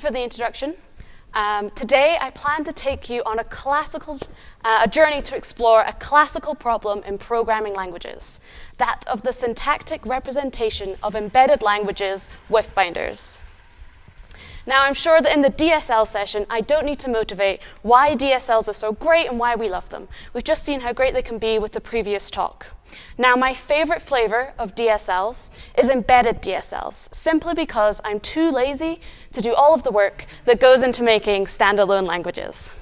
for the introduction. Today, I plan to take you on a journey to explore a classical problem in programming languages, that of the syntactic representation of embedded languages with binders. Now, I'm sure that in the DSL session, I don't need to motivate why DSLs are so great and why we love them. We've just seen how great they can be with the previous talk. Now, my favorite flavor of DSLs is embedded DSLs, simply because I'm too lazy to do all of the work that goes into making standalone languages.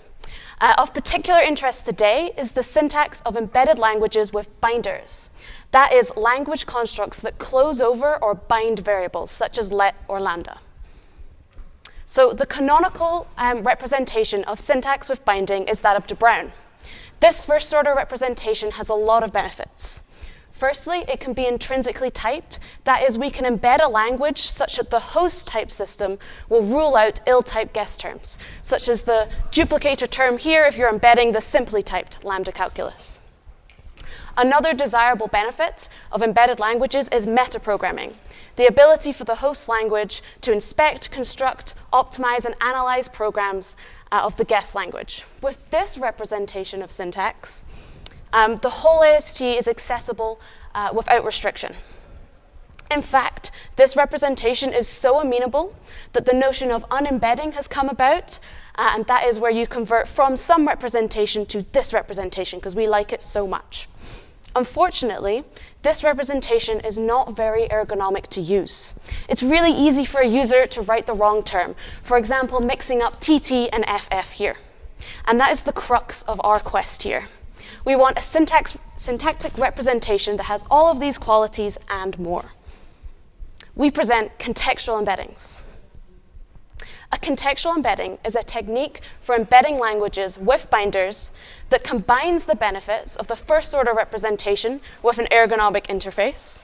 Of particular interest today is the syntax of embedded languages with binders. That is, language constructs that close over or bind variables, such as let or lambda. So the canonical representation of syntax with binding is that of Bruijn. This first-order representation has a lot of benefits. Firstly, it can be intrinsically typed. That is, we can embed a language such that the host type system will rule out ill-typed guess terms, such as the duplicator term here if you're embedding the simply typed lambda calculus. Another desirable benefit of embedded languages is metaprogramming, the ability for the host language to inspect, construct, optimize, and analyze programs of the guest language. With this representation of syntax, the whole AST is accessible without restriction. In fact, this representation is so amenable that the notion of unembedding has come about, and that is where you convert from some representation to this representation, because we like it so much. Unfortunately, this representation is not very ergonomic to use. It's really easy for a user to write the wrong term, for example, mixing up TT and FF here. And that is the crux of our quest here. We want a syntactic representation that has all of these qualities and more. We present contextual embeddings. A contextual embedding is a technique for embedding languages with binders that combines the benefits of the first-order representation with an ergonomic interface,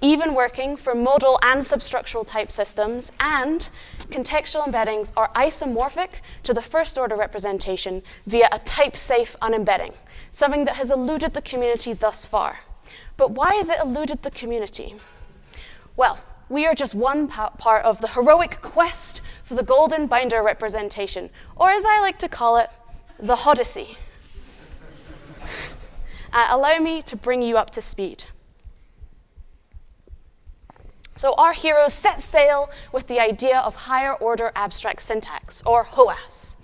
even working for modal and substructural type systems, and contextual embeddings are isomorphic to the first-order representation via a type-safe unembedding, something that has eluded the community thus far. But why has it eluded the community? Well, we are just one part of the heroic quest for the golden binder representation, or as I like to call it, the Odyssey. Allow me to bring you up to speed. So our heroes set sail with the idea of higher order abstract syntax, or HOAS.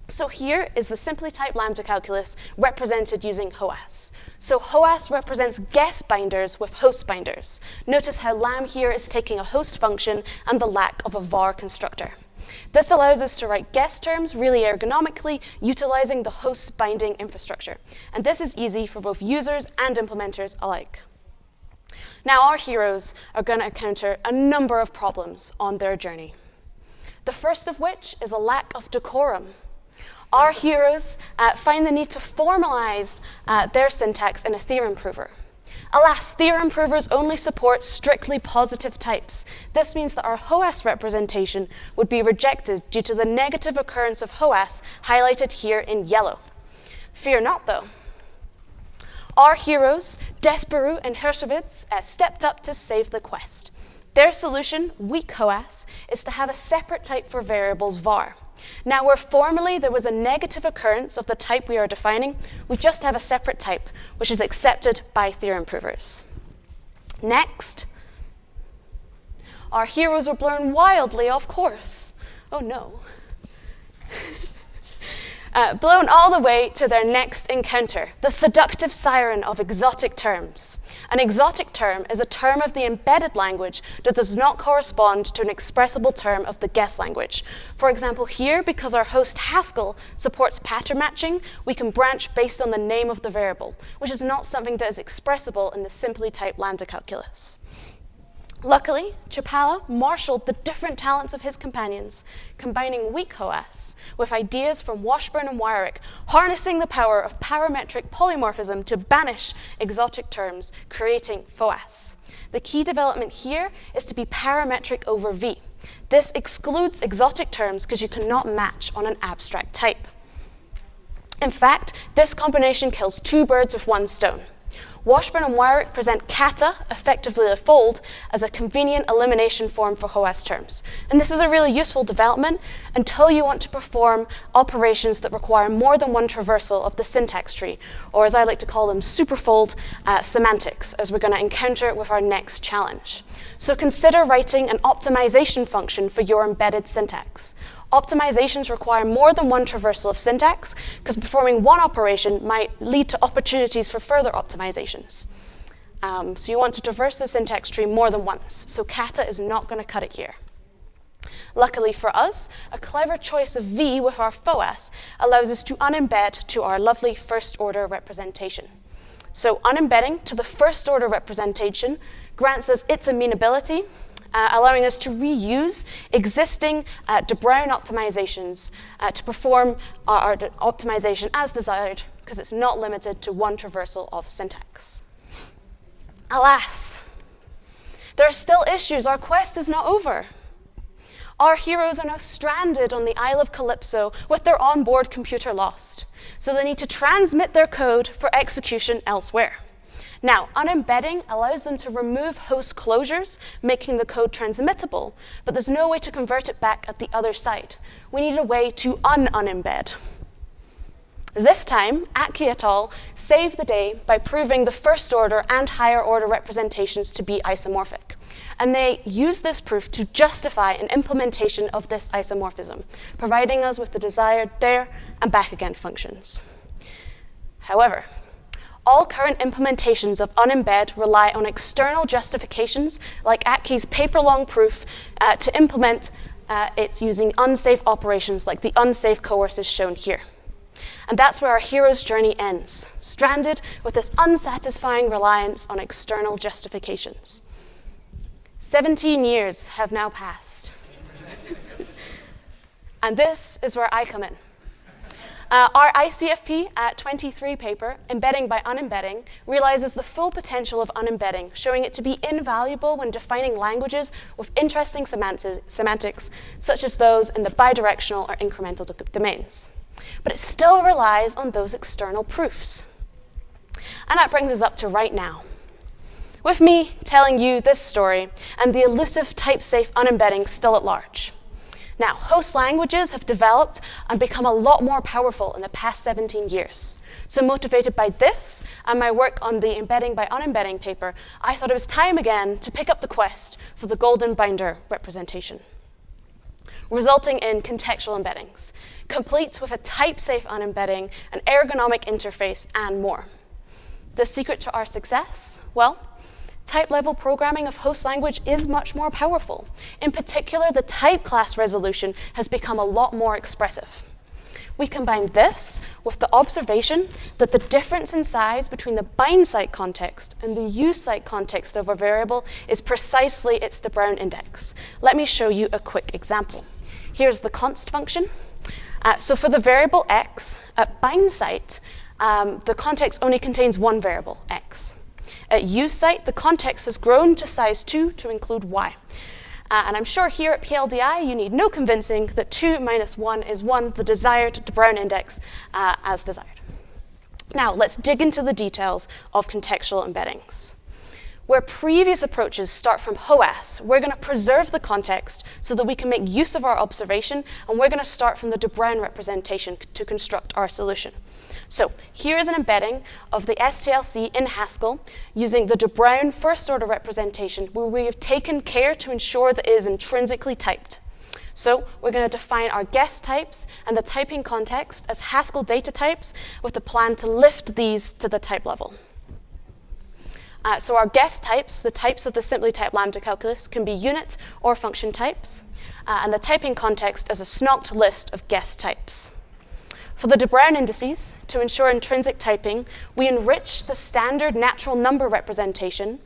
So here is the simply typed lambda calculus represented using HOAS. So HOAS represents guess binders with host binders. Notice how lam here is taking a host function and the lack of a var constructor. This allows us to write guess terms really ergonomically, utilizing the host binding infrastructure. And this is easy for both users and implementers alike. Now our heroes are going to encounter a number of problems on their journey. The first of which is a lack of decorum. Our heroes find the need to formalize their syntax in a theorem prover. Alas, theorem provers only support strictly positive types. This means that our HOAS representation would be rejected due to the negative occurrence of HOAS highlighted here in yellow. Fear not, though. Our heroes, Desperu and Hershowitz, stepped up to save the quest. Their solution, weak HOAS, is to have a separate type for variables var. Now, where formerly there was a negative occurrence of the type we are defining, we just have a separate type, which is accepted by theorem provers. Next, our heroes were blown wildly off course. Oh no. Blown all the way to their next encounter, the seductive siren of exotic terms. An exotic term is a term of the embedded language that does not correspond to an expressible term of the guess language. For example, here, because our host Haskell supports pattern matching, we can branch based on the name of the variable, which is not something that is expressible in the simply typed lambda calculus. Luckily, Chapala marshaled the different talents of his companions, combining weak HOAS with ideas from Washburn and Weyrich, harnessing the power of parametric polymorphism to banish exotic terms, creating FOAS. The key development here is to be parametric over V. This excludes exotic terms because you cannot match on an abstract type. In fact, this combination kills two birds with one stone. Washburn and Weyrich present kata, effectively a fold, as a convenient elimination form for HOAS terms. And this is a really useful development until you want to perform operations that require more than one traversal of the syntax tree, or as I like to call them, superfold semantics, as we're going to encounter with our next challenge. So consider writing an optimization function for your embedded syntax. Optimizations require more than one traversal of syntax, because performing one operation might lead to opportunities for further optimizations. So you want to traverse the syntax tree more than once. So kata is not going to cut it here. Luckily for us, a clever choice of V with our FOAS allows us to unembed to our lovely first-order representation. So unembedding to the first-order representation grants us its amenability, allowing us to reuse existing de Bruijn optimizations to perform our optimization as desired, because it's not limited to one traversal of syntax. Alas, there are still issues. Our quest is not over. Our heroes are now stranded on the Isle of Calypso with their onboard computer lost, so they need to transmit their code for execution elsewhere. Now, unembedding allows them to remove host closures, making the code transmittable, but there's no way to convert it back at the other side. We need a way to unembed. This time, Atke et al. Saved the day by proving the first-order and higher-order representations to be isomorphic. And they used this proof to justify an implementation of this isomorphism, providing us with the desired there and back again functions. However, all current implementations of unembed rely on external justifications, like Atke's paper-long proof, to implement it using unsafe operations like the unsafe coerces shown here. And that's where our hero's journey ends, stranded with this unsatisfying reliance on external justifications. 17 years have now passed. And this is where I come in. Our ICFP'23 paper, Embedding by Unembedding, realizes the full potential of unembedding, showing it to be invaluable when defining languages with interesting semantics, such as those in the bidirectional or incremental domains. But it still relies on those external proofs. And that brings us up to right now, with me telling you this story and the elusive type-safe unembedding still at large. Now, host languages have developed and become a lot more powerful in the past 17 years. So motivated by this and my work on the Embedding by Unembedding paper, I thought it was time again to pick up the quest for the golden binder representation, resulting in contextual embeddings, complete with a type-safe unembedding, an ergonomic interface, and more. The secret to our success? Well, type-level programming of host language is much more powerful. In particular, the type class resolution has become a lot more expressive. We combine this with the observation that the difference in size between the bind site context and the use site context of a variable is precisely its de Bruijn index. Let me show you a quick example. Here's the const function. So for the variable x, at bind site, the context only contains one variable, x. At use site, the context has grown to size 2 to include y. And I'm sure here at PLDI, you need no convincing that 2 minus 1 is 1, the desired de Bruijn index, as desired. Now, let's dig into the details of contextual embeddings. Where previous approaches start from HOAS, we're going to preserve the context so that we can make use of our observation, and we're going to start from the de Bruijn representation to construct our solution. So here is an embedding of the STLC in Haskell using the de Bruijn first-order representation, where we have taken care to ensure that it is intrinsically typed. So we're going to define our guest types and the typing context as Haskell data types with the plan to lift these to the type level. So our guest types, the types of the simply typed lambda calculus, can be unit or function types, and the typing context is a snocked list of guest types. For the de Bruijn indices, to ensure intrinsic typing, we enrich the standard natural number representation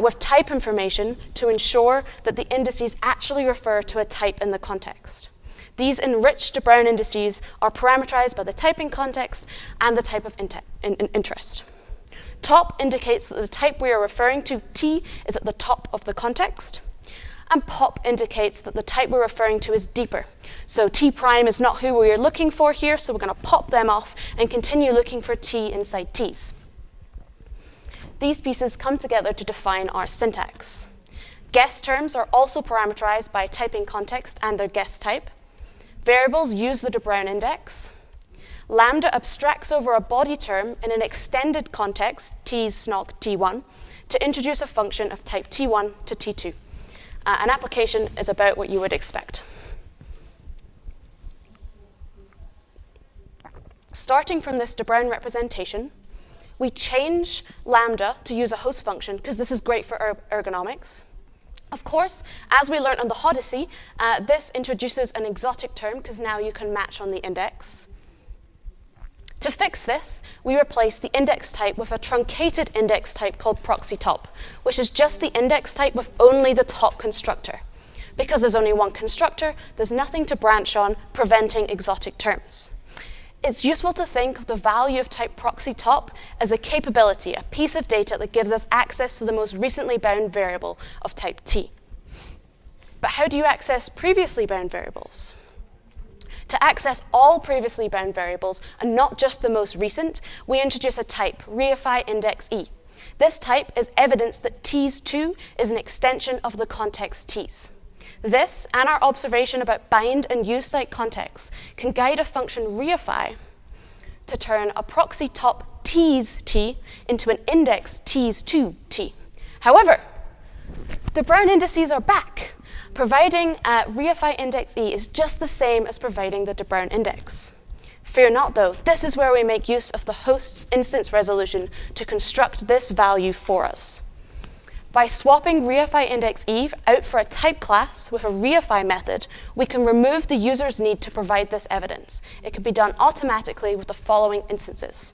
with type information to ensure that the indices actually refer to a type in the context. These enriched de Bruijn indices are parameterized by the typing context and the type of interest. Top indicates that the type we are referring to, T, is at the top of the context. And pop indicates that the type we're referring to is deeper. So T prime is not who we are looking for here, so we're going to pop them off and continue looking for T inside T's. These pieces come together to define our syntax. Guess terms are also parameterized by typing context and their guess type. Variables use the Bruijn index. Lambda abstracts over a body term in an extended context, t's snock t1, to introduce a function of type t1 to t2. An application is about what you would expect. Starting from this Bruijn representation, we change lambda to use a host function, because this is great for ergonomics. Of course, as we learned on the Odyssey, this introduces an exotic term, because now you can match on the index. To fix this, we replace the index type with a truncated index type called proxy top, which is just the index type with only the top constructor. Because there's only one constructor, there's nothing to branch on, preventing exotic terms. It's useful to think of the value of type proxy top as a capability, a piece of data that gives us access to the most recently bound variable of type t. But how do you access previously bound variables? To access all previously bound variables, and not just the most recent, we introduce a type, reify index e. This type is evidence that tease2 is an extension of the context t's. This, and our observation about bind and use site contexts, can guide a function reify to turn a proxy top tease t into an index tease2 t. However, the Bruijn indices are back. Providing reify index e is just the same as providing the Bruijn index. Fear not, though, this is where we make use of the host's instance resolution to construct this value for us. By swapping reify index e out for a type class with a reify method, we can remove the user's need to provide this evidence. It can be done automatically with the following instances.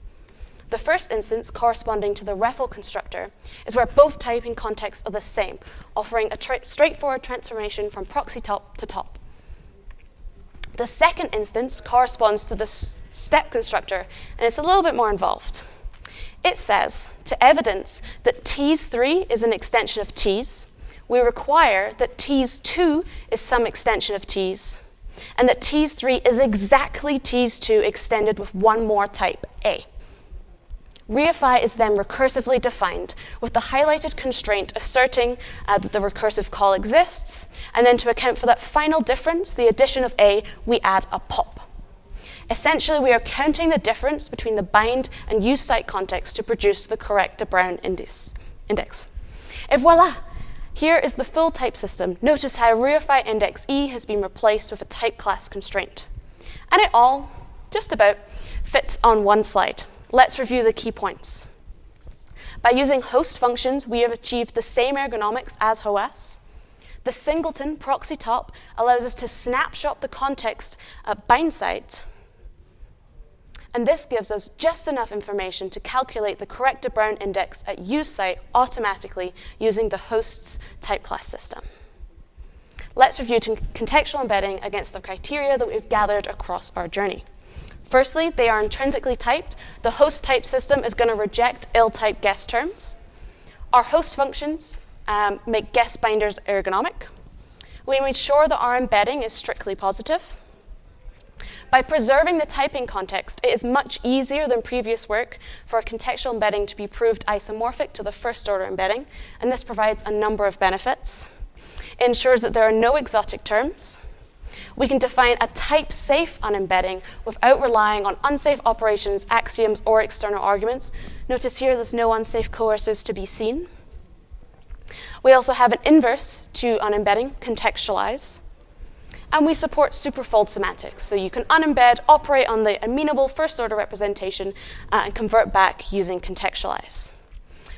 The first instance, corresponding to the REFL constructor, is where both typing contexts are the same, offering a straightforward transformation from proxy top to top. The second instance corresponds to the step constructor, and it's a little bit more involved. It says, to evidence that tease3 is an extension of tease, we require that tease2 is some extension of tease, and that tease3 is exactly tease2 extended with one more type, a. Reify is then recursively defined, with the highlighted constraint asserting that the recursive call exists, and then to account for that final difference, the addition of a, we add a pop. Essentially, we are counting the difference between the bind and use site context to produce the correct Bruijn index. Et voila! Here is the full type system. Notice how reify index e has been replaced with a type class constraint. And it all, just about, fits on one slide. Let's review the key points. By using host functions, we have achieved the same ergonomics as HOS. The singleton proxy top allows us to snapshot the context bind site. And this gives us just enough information to calculate the correct Bruijn index at use site automatically using the host's type class system. Let's review contextual embedding against the criteria that we've gathered across our journey. Firstly, they are intrinsically typed. The host type system is going to reject ill-typed guess terms. Our host functions make guess binders ergonomic. We made sure that our embedding is strictly positive. By preserving the typing context, it is much easier than previous work for a contextual embedding to be proved isomorphic to the first-order embedding, and this provides a number of benefits. It ensures that there are no exotic terms. We can define a type-safe unembedding without relying on unsafe operations, axioms, or external arguments. Notice here there's no unsafe coercers to be seen. We also have an inverse to unembedding, contextualize. And we support superfold semantics, so you can unembed, operate on the amenable first-order representation, and convert back using contextualize.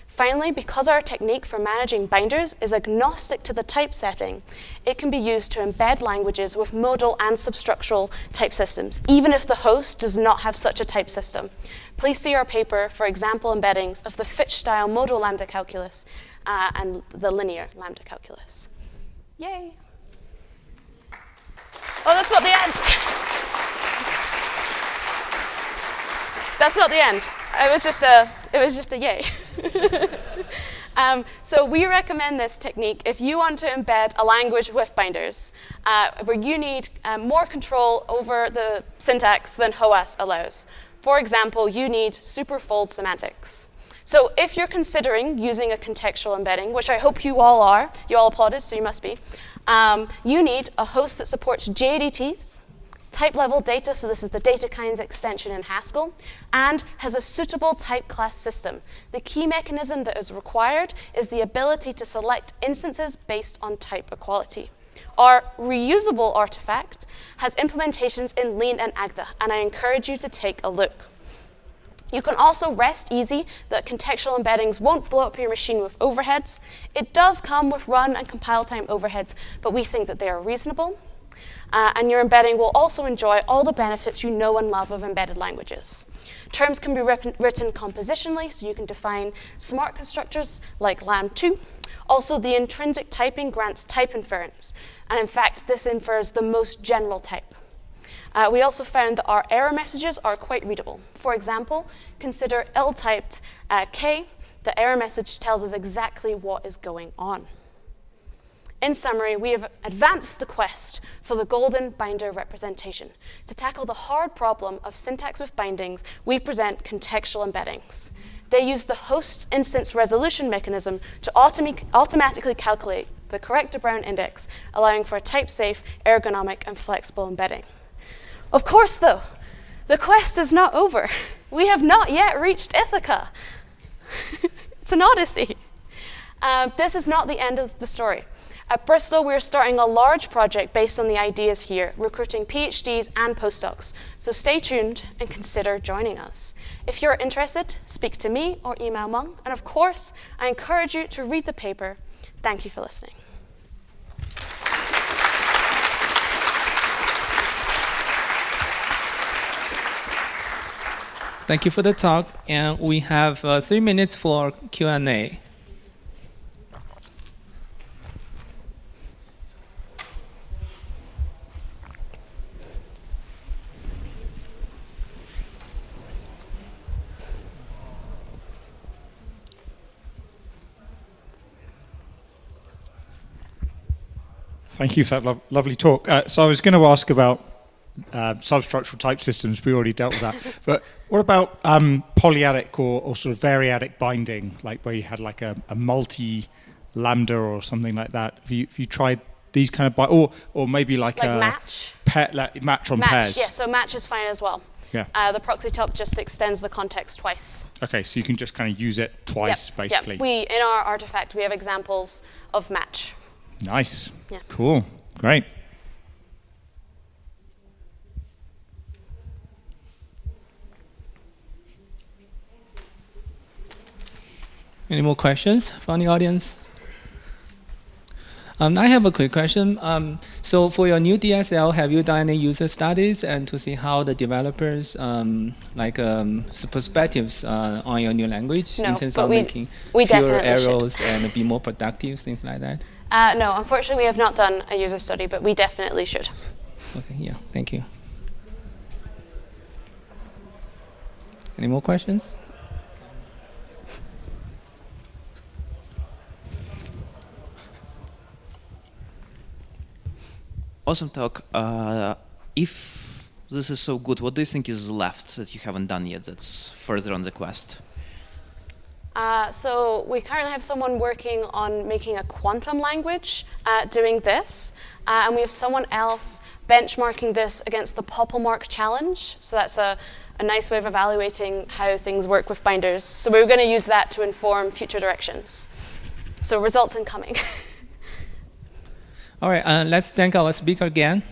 Finally, because our technique for managing binders is agnostic to the type setting, it can be used to embed languages with modal and substructural type systems, even if the host does not have such a type system. Please see our paper for example embeddings of the Fitch-style modal lambda calculus and the linear lambda calculus. Yay! Oh, that's not the end. That's not the end. It was just a yay. So we recommend this technique if you want to embed a language with binders, where you need more control over the syntax than HOS allows. For example, you need superfold semantics. So if you're considering using a contextual embedding, which I hope you all are, you all applauded, so you must be, you need a host that supports JDTs, type-level data, so this is the data kinds extension in Haskell, and has a suitable type class system. The key mechanism that is required is the ability to select instances based on type equality. Our reusable artifact has implementations in Lean and Agda, and I encourage you to take a look. You can also rest easy that contextual embeddings won't blow up your machine with overheads. It does come with run and compile time overheads, but we think that they are reasonable. And your embedding will also enjoy all the benefits you know and love of embedded languages. Terms can be written compositionally, so you can define smart constructors like lam2. Also, the intrinsic typing grants type inference. And in fact, this infers the most general type. We also found that our error messages are quite readable. For example, consider ill-typed K. The error message tells us exactly what is going on. In summary, we have advanced the quest for the golden binder representation. To tackle the hard problem of syntax with bindings, we present contextual embeddings. They use the host's instance resolution mechanism to automatically calculate the correct Bruijn index, allowing for a type-safe, ergonomic, and flexible embedding. Of course, though, the quest is not over. We have not yet reached Ithaca. It's an odyssey. This is not the end of the story. At Bristol, we're starting a large project based on the ideas here, recruiting PhDs and postdocs. So stay tuned and consider joining us. If you're interested, speak to me or email Meng. And of course, I encourage you to read the paper. Thank you for listening. Thank you for the talk. And we have 3 minutes for Q&A. Thank you for that lovely talk. So I was going to ask about substructural type systems. We already dealt with that. But what about polyadic or sort of variadic binding, like where you had like a multi-lambda or something like that? Have you tried these kind of or maybe like a match? Match on match, pairs? Yeah, so match is fine as well. Yeah. The proxy top just extends the context twice. Okay, so you can just kind of use it twice, basically. Yep. In our artifact, we have examples of match. Nice. Yeah. Cool. Great. Any more questions from the audience? I have a quick question. So for your new DSL, have you done any user studies and to see how the developers perspectives on your new language in terms of making fewer errors and be more productive, things like that? No, unfortunately, we have not done a user study, but we definitely should. Okay, yeah, thank you. Any more questions? Awesome talk. If this is so good, what do you think is left that you haven't done yet that's further on the quest? So we currently have someone working on making a quantum language doing this. And we have someone else benchmarking this against the Popplemark challenge. So that's a nice way of evaluating how things work with binders. So we're going to use that to inform future directions. So results incoming. All right, let's thank our speaker again.